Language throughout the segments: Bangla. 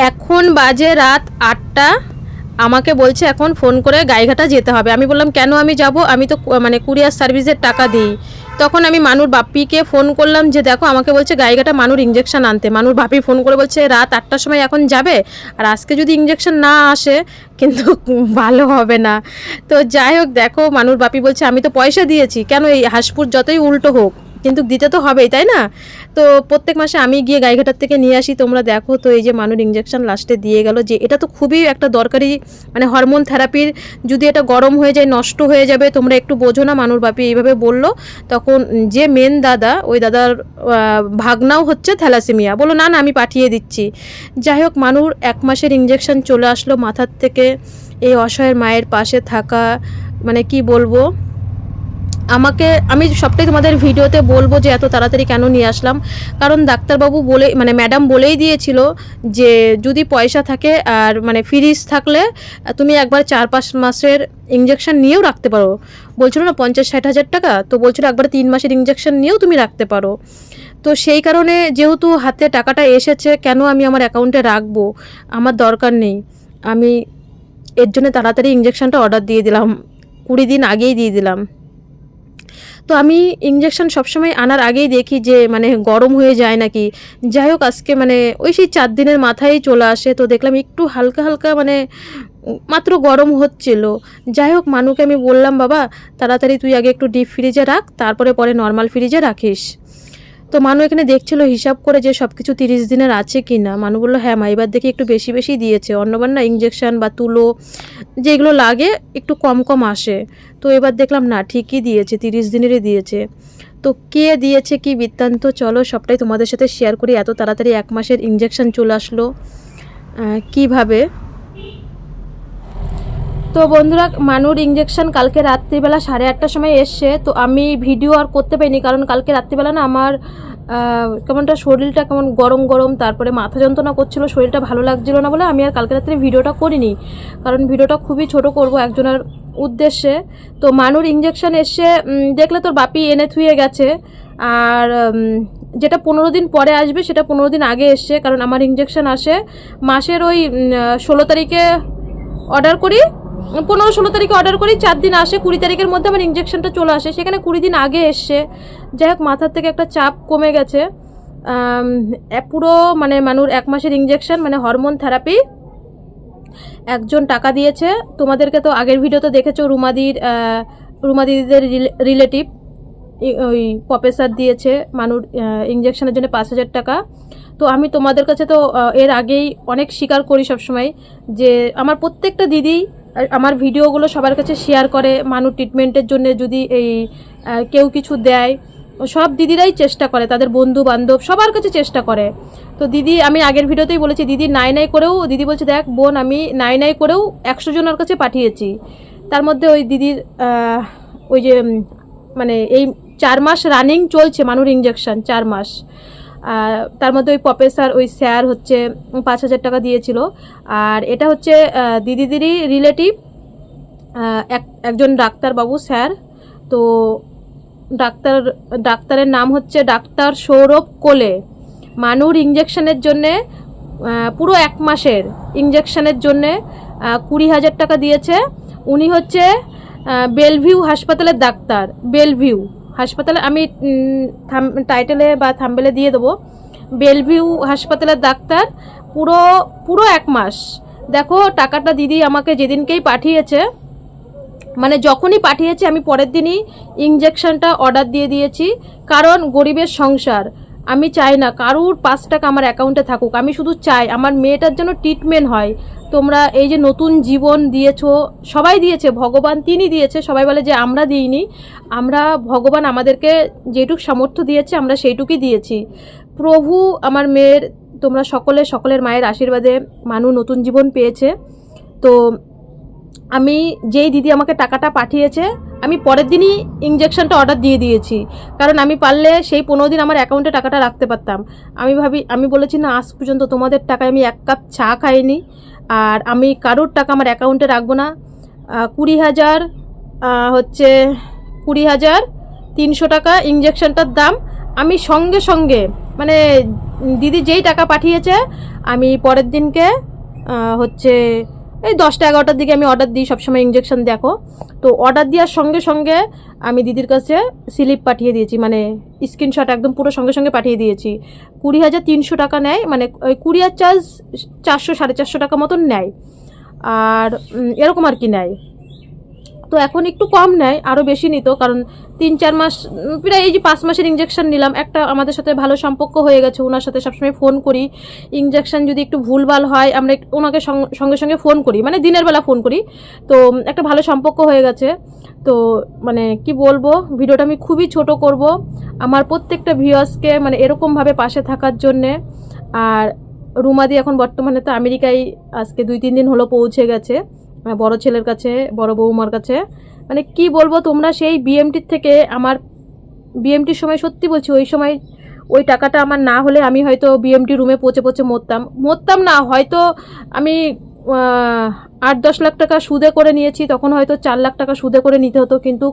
এখন বাজে রাত 8টা। আমাকে বলছে এখন ফোন করে গাইঘাটা যেতে হবে। আমি বললাম কেন আমি যাব, আমি তো মানে কুরিয়ার সার্ভিসের টাকা দিই। তখন আমি মানুর বাপ্পিকে ফোন করলাম যে দেখো আমাকে বলছে গাইঘাটা মানুর ইঞ্জেকশন আনতে। মানুর বাপি ফোন করে বলছে রাত 8টার সময় এখন যাবে, আর আজকে যদি ইঞ্জেকশন না আসে কিন্তু ভালো হবে না। তো যাই হোক, দেখো মানুর বাপি বলছে আমি তো পয়সা দিয়েছি, কেন এই হাসপুর যতই উল্টো হোক কিন্তু দিতে তো হবেই, তাই না? তো প্রত্যেক মাসে আমি গিয়ে গাইঘাটার থেকে নিয়ে আসি। তোমরা দেখো তো এই যে মানুর ইঞ্জেকশন লাস্টে দিয়ে গেল, যে এটা তো খুবই একটা দরকারি মানে হরমোন থেরাপির। যদি এটা গরম হয়ে যায় নষ্ট হয়ে যাবে, তোমরা একটু বোঝো না। মানুর বাপি এইভাবে বললো। তখন যে মেন দাদা, ওই দাদার ভাগনাও হচ্ছে থ্যালাসেমিয়া, বলো না না আমি পাঠিয়ে দিচ্ছি। যাই হোক, মানুর 1 মাসের ইঞ্জেকশন চলে আসলো মাথার থেকে। এই অসহায়ের মায়ের পাশে থাকা, মানে কি বলবো, আমি সবটাই তোমাদের ভিডিওতে বলবো যে এত তাড়াতাড়ি কেন নিয়ে আসলাম। কারণ ডাক্তারবাবু বলে মানে ম্যাডাম বলেই দিয়েছিল যে যদি পয়সা থাকে আর মানে ফ্রিজ থাকলে তুমি একবার 4-5 মাসের ইঞ্জেকশন নিয়েও রাখতে পারো। বলছিল না 50-60 হাজার টাকা, তো বলছিল একবার 3 মাসের ইঞ্জেকশন নিয়েও তুমি রাখতে পারো। তো সেই কারণে যেহেতু হাতে টাকাটা এসেছে, কেন আমি আমার অ্যাকাউন্টে রাখবো? আমার দরকার নেই। আমি এর জন্য তাড়াতাড়ি ইঞ্জেকশনটা অর্ডার দিয়ে দিলাম, 20 দিন আগেই দিয়ে দিলাম। তো আমি ইঞ্জেকশন সবসময় আনার আগেই দেখি যে মানে গরম হয়ে যায় নাকি। যাই হোক, আজকে মানে ওই সেই 4 দিনের মাথায় চলে আসে। তো দেখলাম একটু হালকা হালকা মানে মাত্র গরম হচ্ছিল। যাই হোক, মানুকে আমি বললাম বাবা তাড়াতাড়ি তুই আগে একটু ডিপ ফ্রিজে রাখ, তারপরে পরে নর্মাল ফ্রিজে রাখিস। তো মানু এখানে দেখছিল হিসাব করে যে সব কিছু 30 দিনের আছে কি না। মানু বললো হ্যাঁ মা, এবার দেখি একটু বেশি বেশি দিয়েছে। অন্যবার না ইঞ্জেকশন বা তুলো যেগুলো লাগে একটু কম কম আসে, তো এবার দেখলাম না ঠিকই দিয়েছে, 30 দিনেরই দিয়েছে। তো কে দিয়েছে কি বৃত্তান্ত, চলো সবটাই তোমাদের সাথে শেয়ার করি। এত তাড়াতাড়ি 1 মাসের ইঞ্জেকশন চলে আসলো কিভাবে। তো বন্ধুরা, মানুর ইঞ্জেকশন কালকে রাত্রিবেলা 8:30টার সময় এসছে। তো আমি ভিডিও আর করতে পারিনি, কারণ কালকে রাত্রিবেলা না আমার কেমনটা শরীরটা কেমন গরম গরম, তারপরে মাথা যন্ত্রণা করছিল, শরীরটা ভালো লাগছিল না বলে আমি আর কালকে রাত্রে ভিডিওটা করিনি। কারণ ভিডিওটা খুবই ছোট করব একজনের উদ্দেশ্যে। তো মানুর ইঞ্জেকশন এসছে, দেখলে তোর বাপি এনে থুয়ে গেছে। আর যেটা 15 দিন পরে আসবে সেটা 15 দিন আগে এসছে, কারণ আমার ইঞ্জেকশন আসে মাসের ওই 16 তারিখে অর্ডার করি, 15-16 তারিখে অর্ডার করি, 4 দিন আসে, 20 তারিখের মধ্যে আমার ইঞ্জেকশনটা চলে আসে, সেখানে 20 দিন আগে এসছে। যাই হোক, মাথার থেকে একটা চাপ কমে গেছে। পুরো মানে মানুর 1 মাসের ইঞ্জেকশন মানে হরমোন থেরাপি একজন টাকা দিয়েছে। তোমাদেরকে তো আগের ভিডিওতে দেখেছো, রুমা দিদিদের রিলেটিভ ওই প্রফেসর দিয়েছে মানুর ইঞ্জেকশনের জন্য 5,000 টাকা। তো আমি তোমাদের কাছে তো এর আগেই অনেক স্বীকার করি সবসময় যে আমার প্রত্যেকটা দিদি আমার ভিডিওগুলো সবার কাছে শেয়ার করে। মানুষ ট্রিটমেন্টের জন্য যদি এই কেউ কিছু দেয়, সব দিদিরাই চেষ্টা করে, তাদের বন্ধু বান্ধব সবার কাছে চেষ্টা করে। তো দিদি, আমি আগের ভিডিওতেই বলেছি, দিদি নাই নাই করেও, দিদি বলছে দেখ বোন আমি নাই নাই করেও 100 জনের কাছে পাঠিয়েছি। তার মধ্যে ওই দিদির ওই যে মানে এই 4 মাস রানিং চলছে মানুর ইঞ্জেকশন, 4 মাস। তার মধ্যে ওই প্রফেসর ওই স্যার হচ্ছে 5,000 টাকা দিয়েছিল। আর এটা হচ্ছে দিদিদেরই রিলেটিভ একজন ডাক্তারবাবু স্যার। তো ডাক্তারের নাম হচ্ছে ডাক্তার সৌরভ কোলে। মানুর ইঞ্জেকশনের জন্যে পুরো 1 মাসের ইঞ্জেকশনের জন্যে 20,000 টাকা দিয়েছে। উনি হচ্ছে বেলভিউ হাসপাতালের ডাক্তার। বেলভিউ হাসপাতালে, আমি টাইটেলে বা থাম্বনেলে দিয়ে দেবো, বেলভিউ হাসপাতালের ডাক্তার। পুরো পুরো 1 মাস। দেখো টাকাটা দিদি আমাকে যেদিনকেই পাঠিয়েছে, মানে যখনই পাঠিয়েছে আমি পরের দিনই ইঞ্জেকশনটা অর্ডার দিয়ে দিয়েছি। কারণ গরিবের সংসার, আমি চাই না কারুর 5 টাকা আমার অ্যাকাউন্টে থাকুক। আমি শুধু চাই আমার মেয়েটার যেন ট্রিটমেন্ট হয়। তোমরা এই যে নতুন জীবন দিয়েছো, সবাই দিয়েছে, ভগবান তিনি দিয়েছে। সবাই বলে যে আমরা দিইনি, আমরা ভগবান আমাদেরকে যেটুক সামর্থ্য দিয়েছে আমরা সেইটুকুই দিয়েছি। প্রভু আমার মেয়ের, তোমরা সকলের মায়ের আশীর্বাদে মানু নতুন জীবন পেয়েছে। তো আমি যেই দিদি আমাকে টাকাটা পাঠিয়েছে আমি পরের দিনই ইঞ্জেকশনটা অর্ডার দিয়ে দিয়েছি। কারণ আমি পারলে সেই 15 দিন আমার অ্যাকাউন্টে টাকাটা রাখতে পারতাম। আমি বলেছি না আজ পর্যন্ত তোমাদের টাকায় আমি 1 কাপ চা খাইনি, আর আমি কারোর টাকা আমার অ্যাকাউন্টে রাখবো না। 20,000 হচ্ছে 20,300 টাকা ইঞ্জেকশনটার দাম। আমি সঙ্গে সঙ্গে মানে দিদি যেই টাকা পাঠিয়েছে আমি পরের দিনকে হচ্ছে এই 10টা 11টার দিকে আমি অর্ডার দিই সবসময় ইঞ্জেকশন দেখো। তো অর্ডার দেওয়ার সঙ্গে সঙ্গে আমি দিদির কাছে স্লিপ পাঠিয়ে দিয়েছি, মানে স্ক্রিনশট একদম পুরো সঙ্গে সঙ্গে পাঠিয়ে দিয়েছি। 20,300 টাকা নেয়, মানে ওই কুরিয়ার চার্জ 400 সাড়ে 400 টাকা মতন নেয়, আর এরকম আর কি নেয়। তো এখন একটু কম নেয়, আরও বেশি নিত, কারণ 3-4 মাস প্রায় এই যে 5 মাসের ইঞ্জেকশন নিলাম। একটা আমাদের সাথে ভালো সম্পর্ক হয়ে গেছে, ওনার সাথে সবসময় ফোন করি। ইঞ্জেকশন যদি একটু ভুলভাল হয় আমরা ওনাকে সঙ্গে সঙ্গে ফোন করি, মানে দিনের বেলা ফোন করি। তো একটা ভালো সম্পর্ক হয়ে গেছে। তো মানে কি বলবো, ভিডিওটা আমি খুবই ছোট করব আমার প্রত্যেকটা ভিউয়ার্সকে মানে এরকমভাবে পাশে থাকার জন্যে। আর রুমাদি এখন বর্তমানে তো আমেরিকায় আজকে 2-3 দিন হলো পৌঁছে গেছে বড় ছেলের কাছে, বড় বৌমার কাছে। মানে কি বলবো, তোমরা সেই বিএমটির থেকে আমার বিএমটির সময় সত্যি বলছি ওই সময় ওই টাকাটা আমার না হলে আমি হয়তো বিএমটি রুমে পচে মরতাম না, হয়তো আমি 8-10 লাখ টাকা সুদে করে নিয়েছি, তখন হয়তো 4 লাখ টাকা সুদে করে নিতে হতো। কিন্তু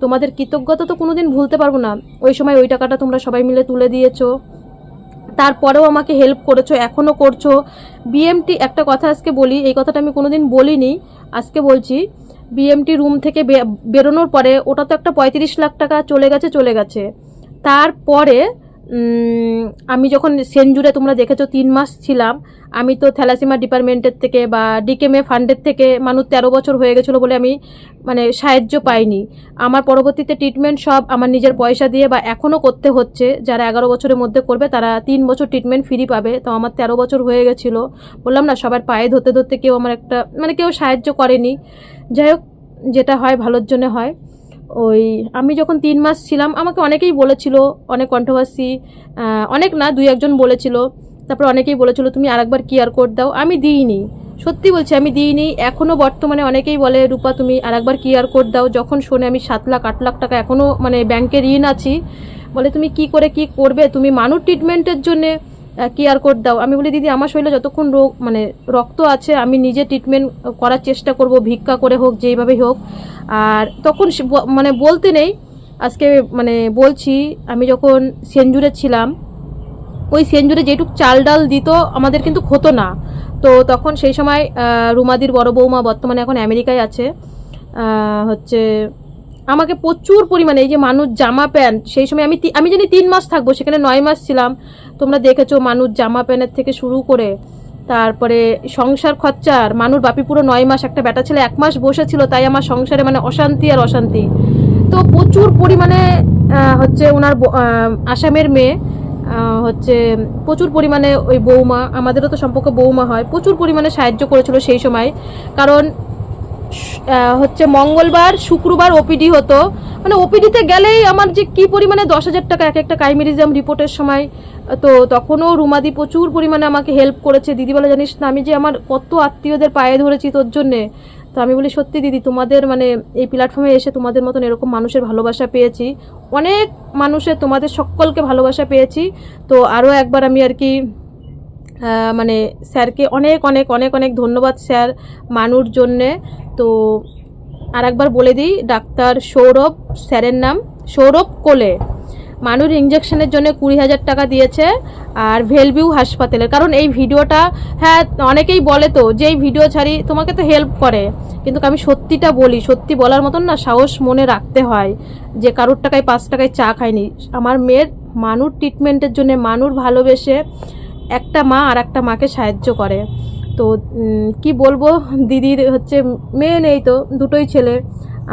তোমাদের কৃতজ্ঞতা তো কোনোদিন ভুলতে পারবো না। ওই সময় ওই টাকাটা তোমরা সবাই মিলে তুলে দিয়েছো, তারপরেও আমাকে হেল্প করেছো, এখনও করছো। বিএমটি একটা কথা আজকে বলি, এই কথাটা আমি কোনোদিন বলিনি, আজকে বলছি। বিএমটি রুম থেকে বেরোনোর পরে ওটা তো একটা 35 লাখ টাকা চলে গেছে। তারপরে আমি যখন সেঞ্জুরে তোমরা দেখেছো 3 মাস ছিলাম, আমি তো থ্যালাসেমিয়া ডিপার্টমেন্টের থেকে বা ডিকেমে ফান্ডের থেকে মানুষ 13 বছর হয়ে গেছিলো বলে আমি মানে সাহায্য পাইনি। আমার পরবর্তীতে ট্রিটমেন্ট সব আমার নিজের পয়সা দিয়ে বা এখনও করতে হচ্ছে। যারা 11 বছরের মধ্যে করবে তারা 3 বছর ট্রিটমেন্ট ফ্রি পাবে। তো আমার 13 বছর হয়ে গেছিলো, বললাম না সবার পায়ে ধরতে ধরতে কেউ আমার একটা মানে কেউ সাহায্য করেনি। যাই হোক, যেটা হয় ভালোর জন্য হয়। ওই আমি যখন 3 মাস ছিলাম আমাকে অনেকেই বলেছিল, অনেক কন্ট্রোভার্সি, অনেক না 2-1 জন বলেছিল। তারপর অনেকেই বলেছিল তুমি আরেকবার কিউআর কোড দাও, আমি দিইনি, সত্যি বলছি আমি দিইনি। এখনও বর্তমানে অনেকেই বলে রূপা তুমি আরেকবার কিউআর কোড দাও। যখন শোনে আমি 7 লাখ 8 লাখ টাকা এখনও মানে ব্যাংকে ঋণ আছি, বলে তুমি কি করে কি করবে, তুমি মানুষ ট্রিটমেন্টের জন্যে কিউআর কোড দাও। আমি বলি দিদি আমার শরীরে যতক্ষণ রোগ মানে রক্ত আছে আমি নিজে ট্রিটমেন্ট করার চেষ্টা করব, ভিক্ষা করে হোক যেইভাবেই হোক। আর তখন মানে বলতে নেই, আজকে মানে বলছি, আমি যখন সেঞ্জুরে ছিলাম ওই সেঞ্জুরে যেটুক চাল ডাল দিত আমাদের কিন্তু হতো না। তো তখন সেই সময় রুমাদির বড় বৌমা বর্তমানে এখন আমেরিকায় আছে, হচ্ছে আমাকে প্রচুর পরিমাণে এই যে মানুষ জামা প্যান্ট, সেই সময় আমি জানি 3 মাস থাকবো, সেখানে 9 মাস ছিলাম। তোমরা দেখেছো মানুষ জামা প্যান্টের থেকে শুরু করে তারপরে সংসার খরচার, মানুষ বাপি পুরো 9 মাস, একটা বেটা ছেলে 1 মাস বসেছিল, তাই আমার সংসারে মানে অশান্তি আর অশান্তি। তো প্রচুর পরিমাণে হচ্ছে ওনার আসামের মেয়ে হচ্ছে প্রচুর পরিমাণে ওই বৌমা, আমাদেরও তো সম্পর্ক বৌমা হয়, প্রচুর পরিমাণে সাহায্য করেছিল সেই সময়। কারণ হচ্ছে মঙ্গলবার শুক্রবার ওপিডি হতো, মানে ওপিডিতে গেলেই আমার যে কি পরিমাণে 10,000 টাকা এক একটা কাইমেরিজম রিপোর্টের সময়। তো তখনও রুমাদি প্রচুর পরিমাণে আমাকে হেল্প করেছে। দিদি বলে জানিস না আমি যে আমার কত আত্মীয়দের পায়ে ধরেছি তোর জন্যে। তো আমি বলি সত্যি দিদি, তোমাদের মানে এই প্ল্যাটফর্মে এসে তোমাদের মতন এরকম মানুষের ভালোবাসা পেয়েছি, অনেক মানুষের তোমাদের সকলকে ভালোবাসা পেয়েছি। তো আরও একবার আমি আর কি মানে স্যারকে অনেক অনেক অনেক অনেক ধন্যবাদ স্যার মানুর জন্যে। তো আর একবার বলে দিই, ডাক্তার সৌরভ স্যারের নাম, সৌরভ কোলে, মানুর ইঞ্জেকশনের জন্য 20,000 টাকা দিয়েছে। আর ভেলভিউ হাসপাতালের, কারণ এই ভিডিওটা, হ্যাঁ অনেকেই বলে তো যে এই ভিডিও ছাড়ি তোমাকে তো হেল্প করে, কিন্তু আমি সত্যিটা বলি, সত্যি বলার মতন না সাহস মনে রাখতে হয় যে কারোর টাকায় 5 টাকায় চা খাইনি। আমার মেয়ের মানুর ট্রিটমেন্টের জন্য মানুর ভালোবেসে একটা মা আর একটা মাকে সাহায্য করে। তো কি বলবো, দিদির হচ্ছে মেয়ে নেই তো, দুটোই ছেলে,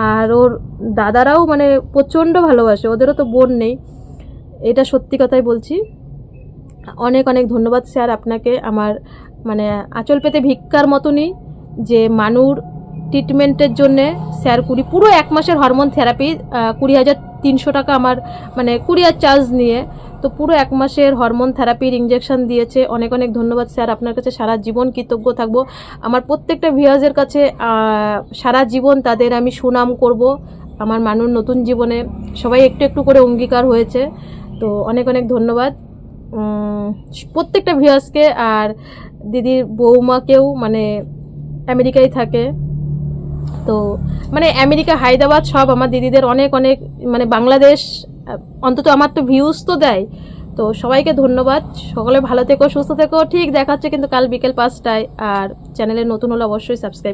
আর ওর দাদারাও মানে প্রচণ্ড ভালোবাসে, ওদেরও তো বোন নেই, এটা সত্যি কথাই বলছি। অনেক অনেক ধন্যবাদ স্যার আপনাকে, আমার মানে আঁচল পেতে ভিক্ষার মতনই যে মানুর ট্রিটমেন্টের জন্যে স্যার পুরো 1 মাসের হরমোন থেরাপি 20,300 টাকা আমার মানে কুরিয়ার চার্জ নিয়ে, তো পুরো 1 মাসের হরমোন থেরাপির ইঞ্জেকশন দিয়েছে। অনেক অনেক ধন্যবাদ স্যার, আপনার কাছে সারা জীবন কৃতজ্ঞ থাকবো। আমার প্রত্যেকটা ভিউয়ার্সের কাছে সারা জীবন তাদের আমি সুনাম করব। আমার মানুষ নতুন জীবনে সবাই একটু একটু করে অঙ্গীকার হয়েছে। তো অনেক অনেক ধন্যবাদ প্রত্যেকটা ভিউয়ার্সকে। আর দিদির বৌমাকেও, মানে আমেরিকায় থাকে, তো মানে আমেরিকা হায়দ্রাবাদ সব আমার দিদিদের অনেক অনেক মানে বাংলাদেশ, অন্তত আমার তো ভিউজ তো দেয়, তো সবাইকে ধন্যবাদ, সকলে ভালো থেকো, সুস্থ থেকো। ঠিক দেখা হচ্ছে কিন্তু কাল বিকেল 5টায়। আর চ্যানেলে নতুন হলে অবশ্যই সাবস্ক্রাইব